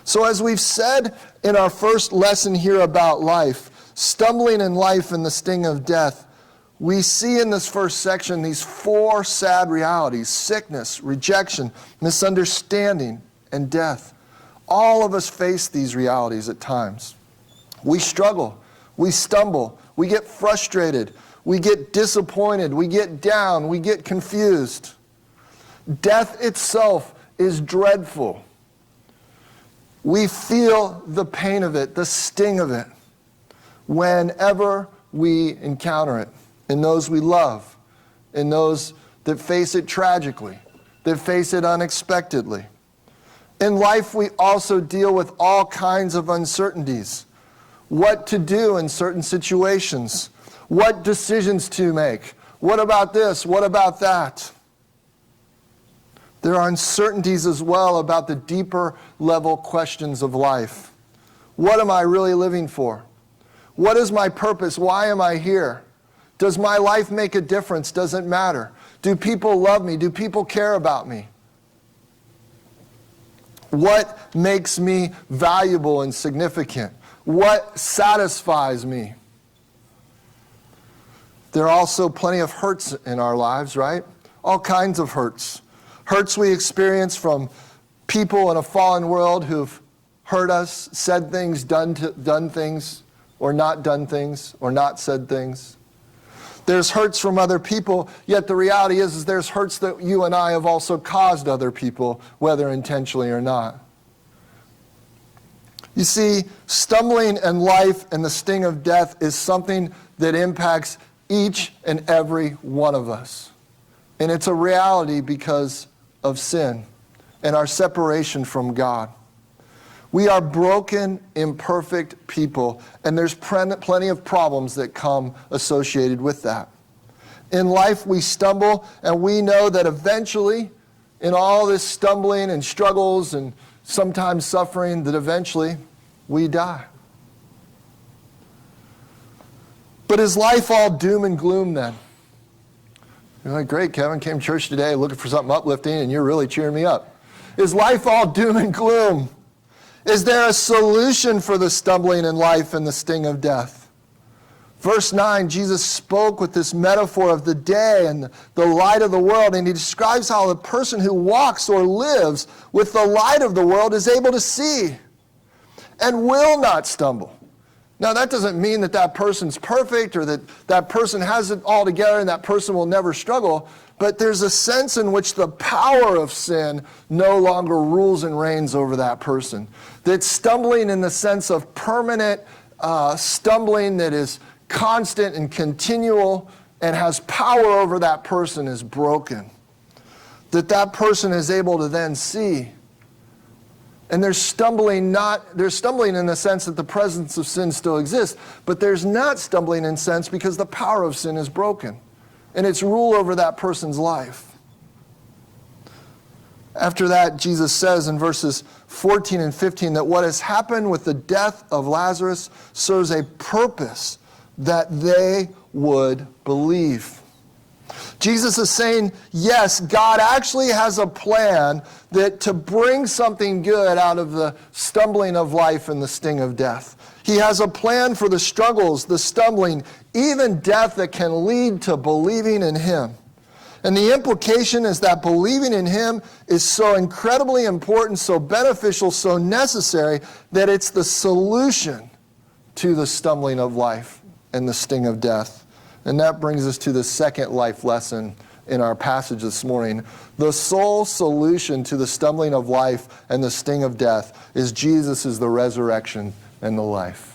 So as we've said in our first lesson here about life, stumbling in life and the sting of death, we see in this first section these 4 sad realities: sickness, rejection, misunderstanding, and death. All of us face these realities at times. We struggle, we stumble, we get frustrated, we get disappointed, we get down, we get confused. Death itself is dreadful. We feel the pain of it, the sting of it, whenever we encounter it, in those we love, in those that face it tragically, that face it unexpectedly. In life, we also deal with all kinds of uncertainties. What to do in certain situations, what decisions to make, what about this, what about that? There are uncertainties as well about the deeper level questions of life. What am I really living for? What is my purpose? Why am I here? Does my life make a difference? Does it matter? Do people love me? Do people care about me? What makes me valuable and significant? What satisfies me? There are also plenty of hurts in our lives, right? All kinds of hurts. Hurts we experience from people in a fallen world who've hurt us, said things, done things, or not done things, or not said things. There's hurts from other people, yet the reality is there's hurts that you and I have also caused other people, whether intentionally or not. You see, stumbling in life and the sting of death is something that impacts each and every one of us. And it's a reality because of sin and our separation from God. We are broken, imperfect people, and there's plenty of problems that come associated with that. In life, we stumble, and we know that eventually, in all this stumbling and struggles and sometimes suffering, that eventually we die. But is life all doom and gloom then? You're like, great, Kevin, came to church today looking for something uplifting, and you're really cheering me up. Is life all doom and gloom? Is there a solution for the stumbling in life and the sting of death? Verse 9, Jesus spoke with this metaphor of the day and the light of the world, and he describes how the person who walks or lives with the light of the world is able to see and will not stumble. Now, that doesn't mean that that person's perfect or that that person has it all together and that person will never struggle, but there's a sense in which the power of sin no longer rules and reigns over that person. That stumbling in the sense of permanent stumbling that is constant and continual and has power over that person is broken. That person is able to then see. And they're stumbling in the sense that the presence of sin still exists, but there's not stumbling in sense because the power of sin is broken and its rule over that person's life. After that, Jesus says in verses 14 and 15 that what has happened with the death of Lazarus serves a purpose that they would believe. Jesus is saying, yes, God actually has a plan that to bring something good out of the stumbling of life and the sting of death. He has a plan for the struggles, the stumbling, even death that can lead to believing in him. And the implication is that believing in him is so incredibly important, so beneficial, so necessary, that it's the solution to the stumbling of life and the sting of death. And that brings us to the second life lesson in our passage this morning. The sole solution to the stumbling of life and the sting of death is Jesus is the resurrection and the life.